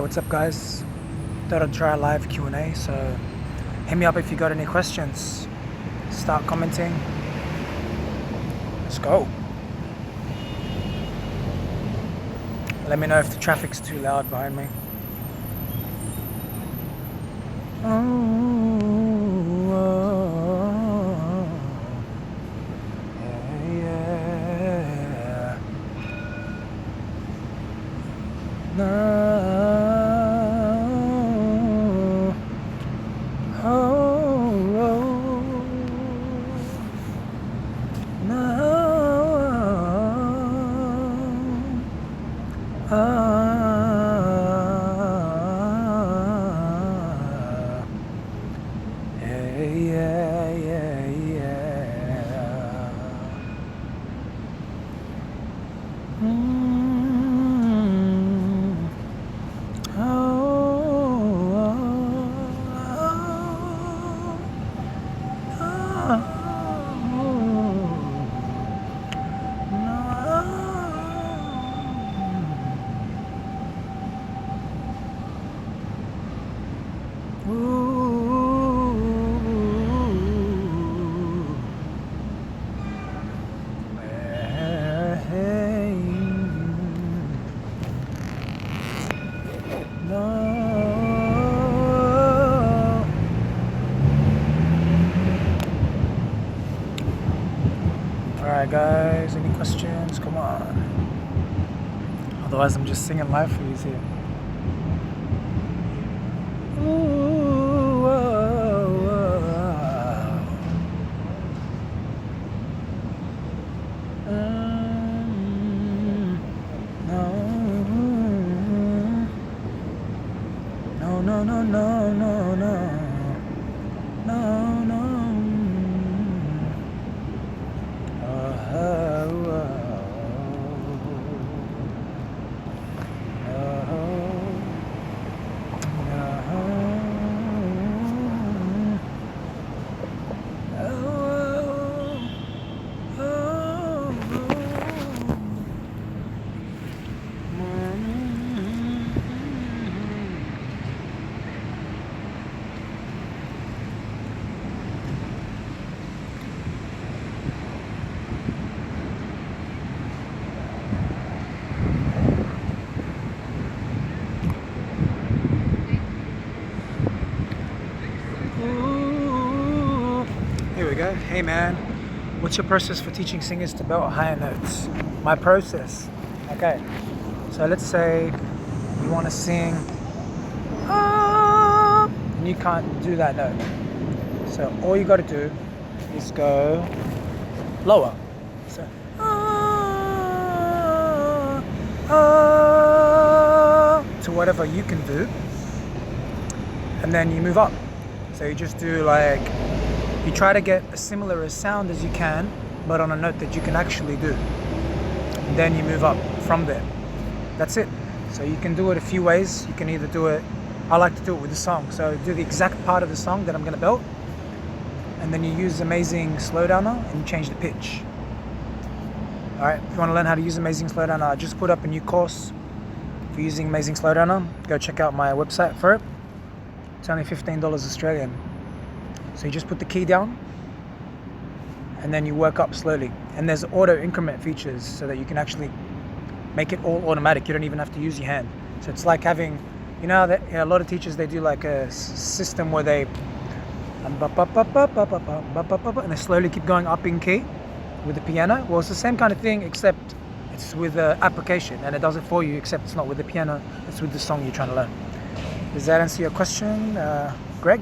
Hey, what's up, guys? Thought I'd try a live Q&A, so hit me up if you got any questions. Start commenting. Let's go. Let me know if the traffic's too loud behind me. Alright guys, any questions? Come on. Otherwise I'm just singing live for you here. Here we go. Hey man, what's your process for teaching singers to belt higher notes? My process. Okay, so let's say you want to sing and you can't do that note. So all you got to do is go lower. So to whatever you can do, and then you move up. So you just do like, you try to get as similar a sound as you can, but on a note that you can actually do. And then you move up from there. That's it. So you can do it a few ways. You can either do it, I like to do it with the song. So do the exact part of the song that I'm gonna belt, and then you use Amazing Slowdowner and you change the pitch. All right, if you wanna learn how to use Amazing Slowdowner, I just put up a new course for using Amazing Slowdowner. Go check out my website for it. It's only $15 Australian. So you just put the key down and then you work up slowly. And there's auto increment features so that you can actually make it all automatic. You don't even have to use your hand. So it's like having, you know that a lot of teachers, they do like a system where they and they slowly keep going up in key with the piano. Well, it's the same kind of thing, except it's with the application, and it does it for you, except it's not with the piano, it's with the song you're trying to learn. Does that answer your question, Greg?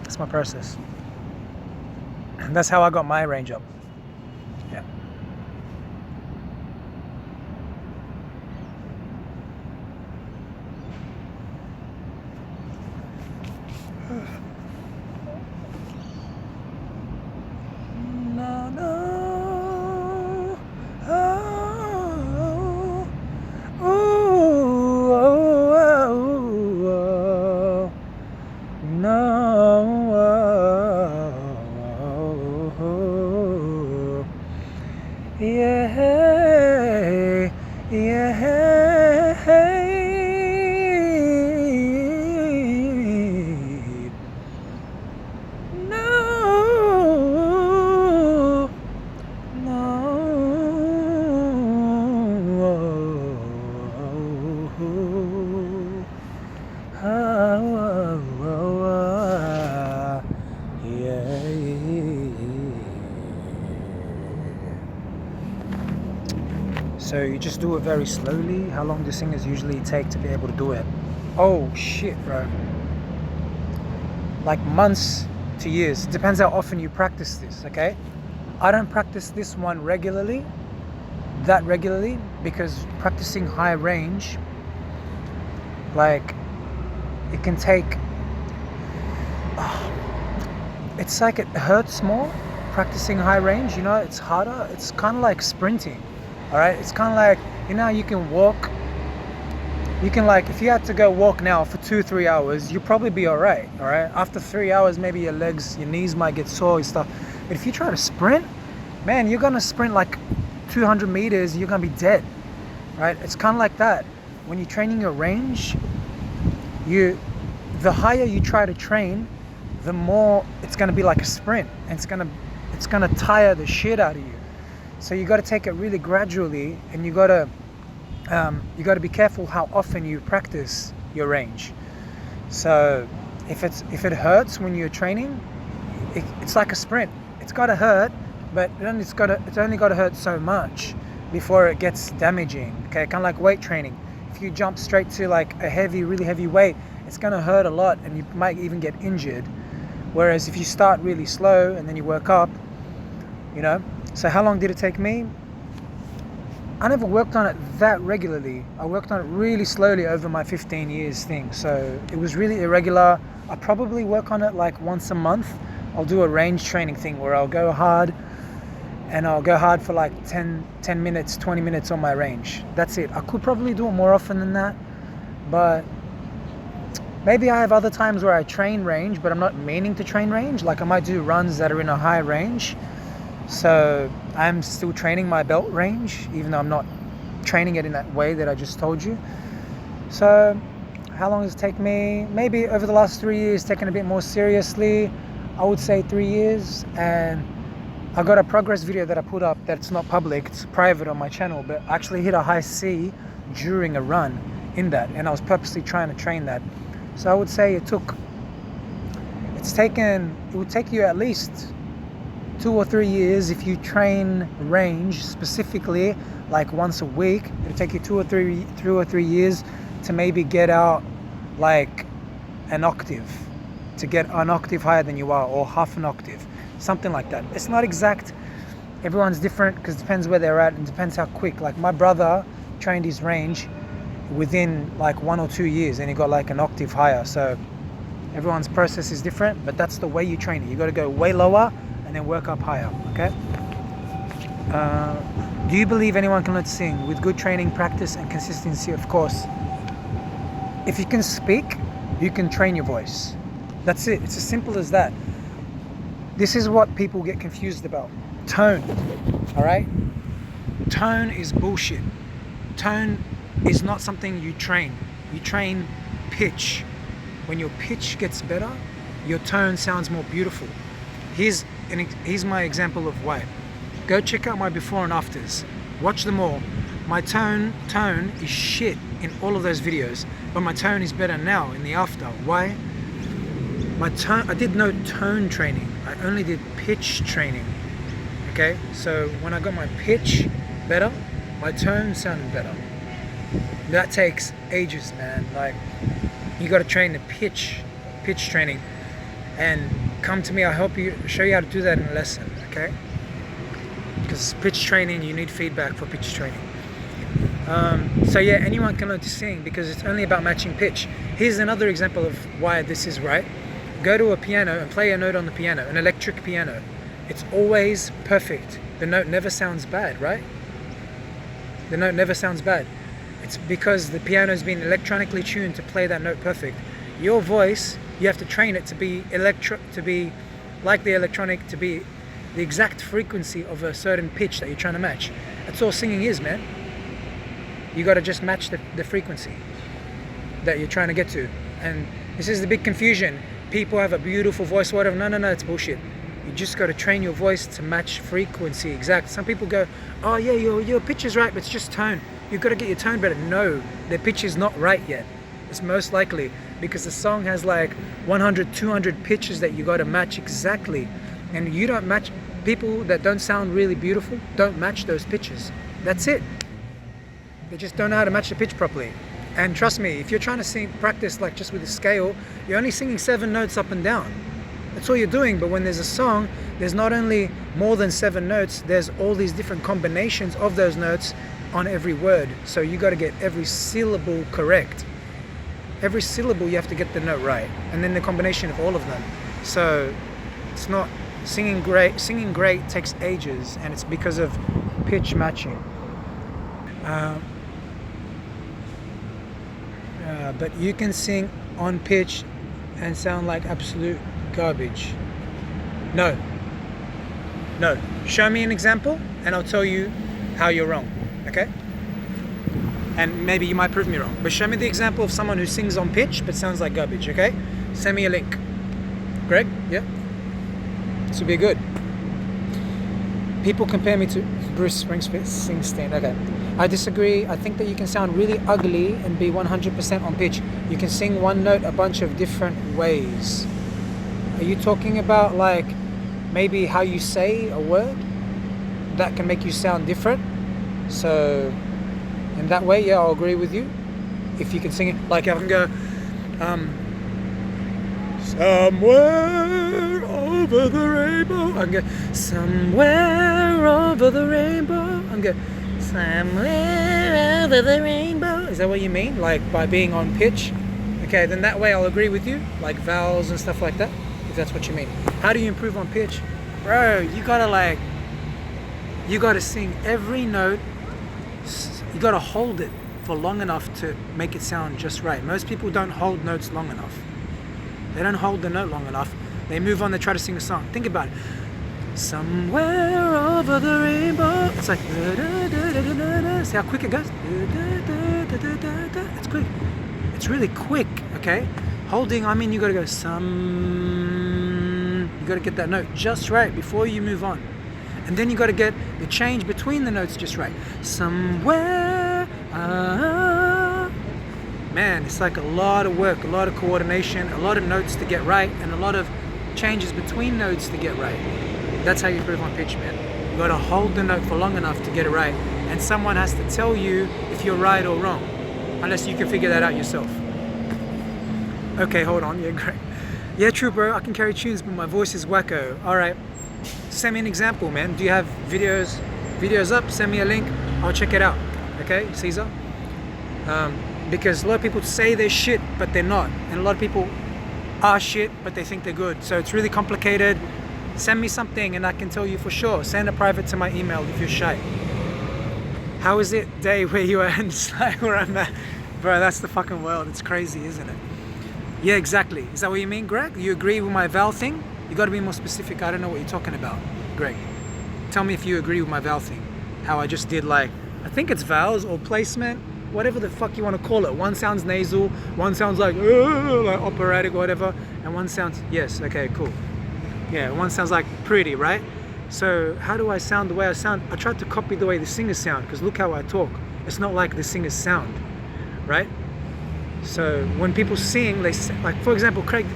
That's my process. And that's how I got my range up. Yeah. No, no. Yeah, yeah. So you just do it very slowly. How long do singers usually take to be able to do it? Oh shit, bro. Like months to years. It depends how often you practice this, okay? I don't practice this one that regularly, because practicing high range, like, it can take, it's like it hurts more practicing high range, you know, it's harder. It's kind of like sprinting, all right? It's kind of like, you know, you can walk, you can, like, if you had to go walk now for 2-3 hours, you'll probably be all right? After 3 hours, maybe your legs, your knees might get sore and stuff. But if you try to sprint, man, you're gonna sprint like 200 meters, you're gonna be dead, right? It's kind of like that. When you're training your range, the higher you try to train, the more it's gonna be like a sprint, and it's gonna tire the shit out of you. So you got to take it really gradually, and you got to be careful how often you practice your range. So if it hurts when you're training, it's like a sprint. It's got to hurt, but then it's only got to hurt so much before it gets damaging. Okay, kind of like weight training. If you jump straight to like a really heavy weight, it's going to hurt a lot, and you might even get injured. Whereas if you start really slow and then you work up, you know. So how long did it take me? I never worked on it that regularly. I worked on it really slowly over my 15 years thing. So it was really irregular. I probably work on it like once a month. I'll do a range training thing where I'll go hard, and I'll go hard for like 10 minutes, 20 minutes on my range. That's it. I could probably do it more often than that, but maybe I have other times where I train range, but I'm not meaning to train range. Like I might do runs that are in a high range. So I'm still training my belt range, even though I'm not training it in that way that I just told you. So how long does it take me? Maybe over the last 3 years, taking it a bit more seriously. I would say 3 years. And I got a progress video that I put up that's not public, it's private on my channel, but I actually hit a high C during a run in that, and I was purposely trying to train that. So I would say it would take you at least 2 or 3 years if you train range specifically, like once a week. It'll take you 2 or 3 years to maybe get out like an octave, to get an octave higher than you are, or half an octave, something like that. It's not exact. Everyone's different because it depends where they're at and depends how quick. Like my brother trained his range within like 1 or 2 years, and he got like an octave higher. So everyone's process is different, but that's the way you train it. You got to go way lower and then work up higher. Okay. Do you believe anyone can learn to sing with good training, practice, and consistency? Of course. If you can speak, you can train your voice. That's it. It's as simple as that. This is what people get confused about. Tone. All right. Tone is bullshit. Tone is not something you train. You train pitch. When your pitch gets better, your tone sounds more beautiful. Here's my example of why. Go check out my before and afters. Watch them all. My tone is shit in all of those videos, but my tone is better now in the after. Why? I did no tone training. I only did pitch training. Okay, so when I got my pitch better, my tone sounded better. That takes ages, man. Like, you got to train the pitch training, and come to me. I'll help you, show you how to do that in a lesson. Okay? Because pitch training, you need feedback for pitch training. So yeah, anyone can learn to sing because it's only about matching pitch. Here's another example of why this is right. Go to a piano and play a note on the piano, an electric piano. It's always perfect. The note never sounds bad, right? The note never sounds bad. It's because the piano's been electronically tuned to play that note perfect. Your voice, you have to train it to be like the electronic, to be the exact frequency of a certain pitch that you're trying to match. That's all singing is, man. You got to just match the frequency that you're trying to get to. And this is the big confusion. People have a beautiful voice, whatever. No, it's bullshit. You just got to train your voice to match frequency exact. Some people go, oh yeah, your pitch is right, but it's just tone. You've got to get your tone better. No, their pitch is not right yet. It's most likely because the song has like 100, 200 pitches that you got to match exactly. And you don't match, people that don't sound really beautiful don't match those pitches. That's it. They just don't know how to match the pitch properly. And trust me, if you're trying to practice like just with a scale, you're only singing 7 notes up and down. That's all you're doing. But when there's a song, there's not only more than 7 notes, there's all these different combinations of those notes on every word. So you got to get every syllable correct. Every syllable you have to get the note right, and then the combination of all of them. So it's not singing great. Singing great takes ages, and it's because of pitch matching. But you can sing on pitch and sound like absolute garbage. No. Show me an example and I'll tell you how you're wrong, okay? And maybe you might prove me wrong, but show me the example of someone who sings on pitch but sounds like garbage, okay? Send me a link. Greg? Yeah? This would be good. People compare me to Bruce Springsteen. Okay. I disagree. I think that you can sound really ugly and be 100% on pitch. You can sing one note a bunch of different ways. Are you talking about like maybe how you say a word that can make you sound different? So in that way, yeah, I'll agree with you. If you can sing it, like I can go, somewhere over the rainbow. I can go, somewhere over the rainbow. I can go, somewhere over the rainbow. Is that what you mean? Like by being on pitch? Okay, then that way I'll agree with you. Like vowels and stuff like that, if that's what you mean. How do you improve on pitch? Bro, you gotta sing every note. You gotta hold it for long enough to make it sound just right. Most people don't hold notes long enough. They don't hold the note long enough. They move on, they try to sing a song. Think about it. Somewhere over the rainbow. It's like, da, da, da, da, da, da. See how quick it goes? Da, da, da, da, da, da. It's quick. It's really quick, okay? Holding, I mean, you gotta go you gotta get that note just right before you move on. And then you gotta get the change between the notes just right. Somewhere, man, it's like a lot of work, a lot of coordination, a lot of notes to get right, and a lot of changes between notes to get right. That's how you improve on pitch, man. You gotta hold the note for long enough to get it right, and someone has to tell you if you're right or wrong, unless you can figure that out yourself. Okay, hold on, yeah, great. Yeah, true, bro, I can carry tunes, but my voice is wacko. All right, send me an example, man. Do you have videos up? Send me a link, I'll check it out, okay, Caesar? Because a lot of people say they're shit, but they're not. And a lot of people are shit, but they think they're good. So it's really complicated. Send me something and I can tell you for sure. Send a private to my email if you're shy. How is it day where you are and like where I'm at? Bro, that's the fucking world. It's crazy, isn't it? Yeah, exactly. Is that what you mean, Greg? You agree with my vowel thing? You gotta be more specific. I don't know what you're talking about, Greg. Tell me if you agree with my vowel thing. How I just did like, I think it's vowels or placement, whatever the fuck you want to call it. One sounds nasal, one sounds like operatic or whatever, and one sounds, yes, okay, cool. Yeah, one sounds like pretty, right? So how do I sound the way I sound? I tried to copy the way the singers sound, because look how I talk. It's not like the singers sound, right? So when people sing, they like, for example, Craig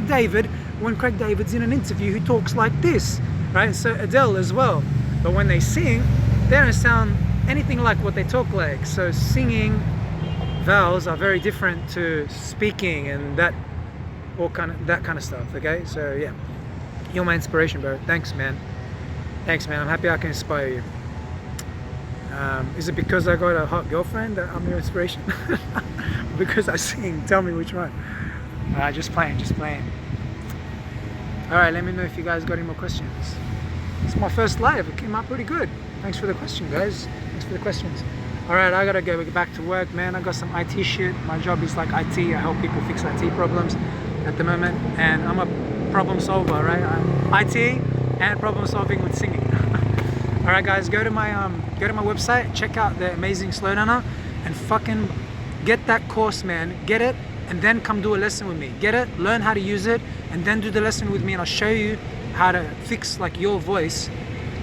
David, when Craig David's in an interview, he talks like this, right? So Adele as well. But when they sing, they don't sound anything like what they talk like. So singing vowels are very different to speaking and that kind of stuff, okay? So yeah, you're my inspiration, bro. Thanks, man. I'm happy I can inspire you. Is it because I got a hot girlfriend that I'm your inspiration? Because I sing? Tell me which one. Just playing. Alright, let me know if you guys got any more questions. It's my first live. It came out pretty good. Thanks for the question, guys. Thanks for the questions. Alright, I gotta go back to work, man. I got some IT shit. My job is like IT. I help people fix IT problems at the moment. And I'm a problem solver, right? I'm IT and problem solving with singing. Alright guys, go to my website, check out the Amazing Slowdowner, and fucking get that course, man. Get it, and then come do a lesson with me. Get it, learn how to use it, and then do the lesson with me, and I'll show you how to fix like your voice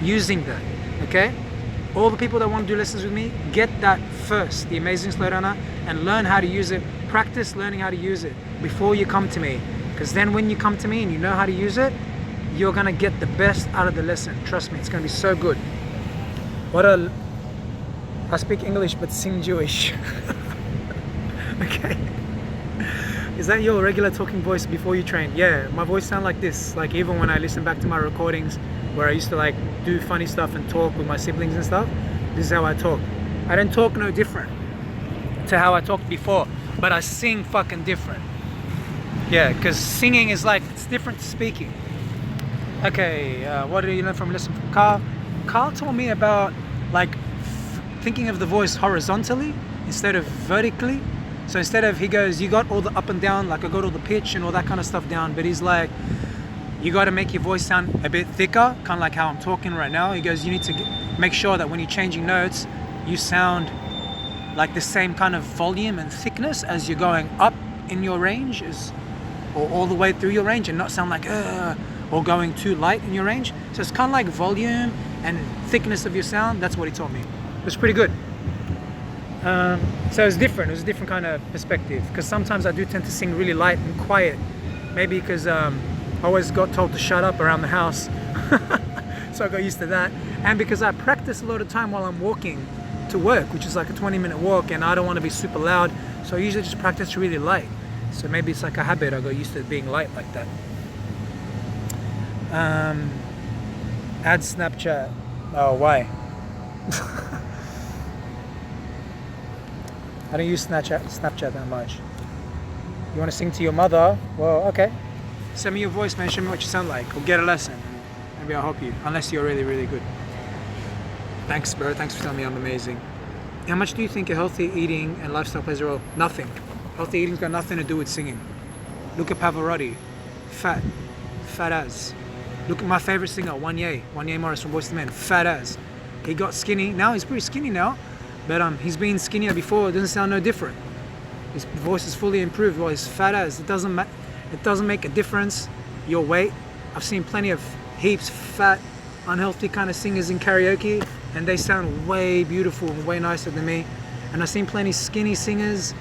using that. Okay? All the people that want to do lessons with me, get that first, the Amazing Slowdowner, and learn how to use it. Practice learning how to use it before you come to me, because then when you come to me and you know how to use it, you're gonna get the best out of the lesson. Trust me, it's gonna be so good. I speak English but sing Jewish. Okay. Is that your regular talking voice before you train? Yeah, my voice sound like this. Like even when I listen back to my recordings where I used to like do funny stuff and talk with my siblings and stuff, this is how I talk. I don't talk no different to how I talked before, but I sing fucking different. Yeah, because singing is like, it's different to speaking. Okay, what did you learn from listen from Carl? Carl told me about like thinking of the voice horizontally instead of vertically. So instead of, he goes, you got all the up and down, like I got all the pitch and all that kind of stuff down, but he's like, you got to make your voice sound a bit thicker, kind of like how I'm talking right now. He goes, you need to make sure that when you're changing notes, you sound like the same kind of volume and thickness as you're going up in your range, or all the way through your range, and not sound like or going too light in your range. So it's kind of like volume and thickness of your sound. That's what he told me. It was pretty good. So it's different. It was a different kind of perspective, because sometimes I do tend to sing really light and quiet, maybe because I always got told to shut up around the house. So I got used to that, and because I practice a lot of time while I'm walking to work, which is like a 20-minute walk, and I don't want to be super loud, so I usually just practice really light. So maybe it's like a habit. I got used to being light like that. Add Snapchat. Oh, why? I don't use Snapchat that much. You want to sing to your mother? Well, okay. Send me your voice, man. Show me what you sound like. Or get a lesson. Maybe I'll help you. Unless you're really, really good. Thanks, bro. Thanks for telling me I'm amazing. How much do you think a healthy eating and lifestyle plays a role? Nothing. Healthy eating's got nothing to do with singing. Look at Pavarotti. Fat as. Look at my favorite singer, Wanye Morris from Boyz II Men. Fat as. He got skinny. Now he's pretty skinny now. But he's been skinnier before. It doesn't sound no different. His voice is fully improved. Well, he's fat as. It doesn't make a difference. Your weight. I've seen plenty of heaps fat, unhealthy kind of singers in karaoke, and they sound way beautiful and way nicer than me. And I've seen plenty skinny singers.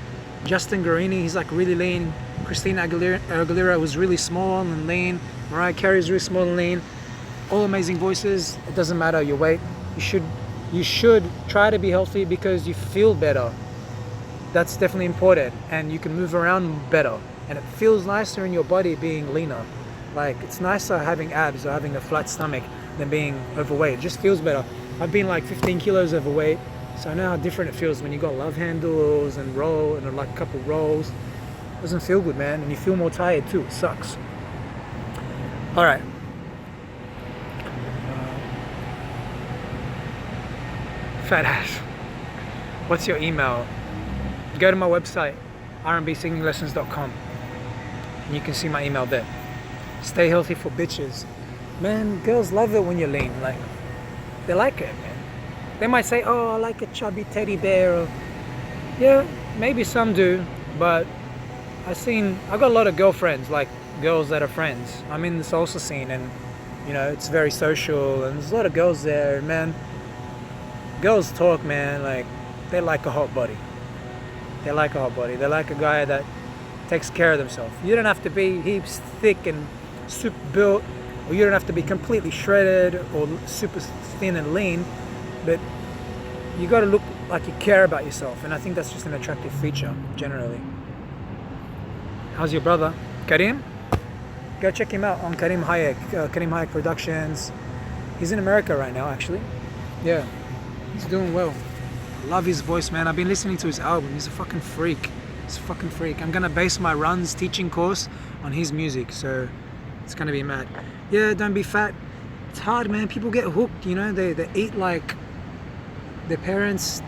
Justin Guarini, he's like really lean. Christina Aguilera was really small and lean. Mariah Carey's really small and lean. All amazing voices. It doesn't matter your weight. You should try to be healthy because you feel better. That's definitely important, and you can move around better, and it feels nicer in your body being leaner. Like, it's nicer having abs or having a flat stomach than being overweight. It just feels better. I've been like 15 kilos overweight, so I know how different it feels when you got love handles and roll and like a couple rolls. It doesn't feel good, man, and you feel more tired too. It sucks. All right. Fat ass. What's your email? Go to my website, rnbsinginglessons.com, and you can see my email there. Stay healthy for bitches. Man, girls love it when you're lean. Like, they like it, man. They might say, oh, I like a chubby teddy bear. Or, yeah, maybe some do, but I got a lot of girlfriends, like girls that are friends. I'm in the salsa scene, and you know, it's very social, and there's a lot of girls there, man. Girls talk, man, like they like a hot body. They like a hot body. They like a guy that takes care of themselves. You don't have to be heaps thick and super built, or you don't have to be completely shredded or super thin and lean, but you got to look like you care about yourself, and I think that's just an attractive feature generally. How's your brother? Karim? Go check him out on Karim Hayek Productions. He's in America right now, actually. Yeah, he's doing well. I love his voice, man. I've been listening to his album. He's a fucking freak. He's a fucking freak. I'm gonna base my runs teaching course on his music, so it's gonna be mad. Yeah, don't be fat. It's hard, man. People get hooked, you know. They eat like their parents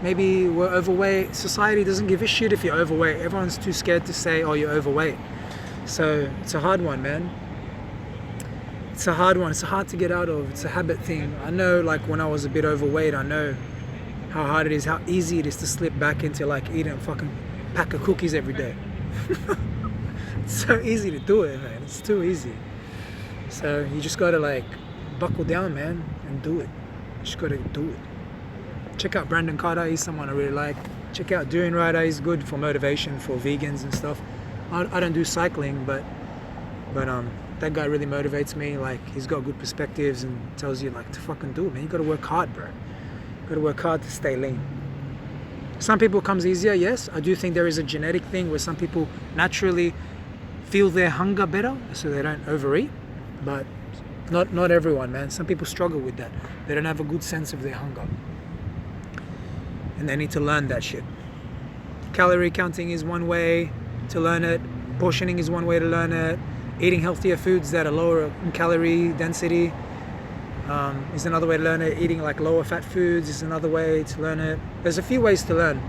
maybe were overweight. Society doesn't give a shit if you're overweight. Everyone's too scared to say, oh, you're overweight. So it's a hard one, man. It's a hard one. It's hard to get out of. It's a habit thing. I know, like when I was a bit overweight, I know how hard it is, how easy it is to slip back into like eating a fucking pack of cookies every day. It's so easy to do it, man. It's too easy. So you just gotta like buckle down, man, and do it. You just gotta do it. Check out Brandon Carter. He's someone I really like. Check out Doing Rider. He's good for motivation for vegans and stuff. I don't do cycling, but that guy really motivates me. Like, he's got good perspectives and tells you like to fucking do it, man. You gotta work hard, bro. Got to work hard to stay lean. Some people it comes easier, yes. I do think there is a genetic thing where some people naturally feel their hunger better, so they don't overeat. But not everyone, man. Some people struggle with that. They don't have a good sense of their hunger. And they need to learn that shit. Calorie counting is one way to learn it. Portioning is one way to learn it. Eating healthier foods that are lower in calorie density is another way to learn it. Eating like lower fat foods is another way to learn it. There's a few ways to learn.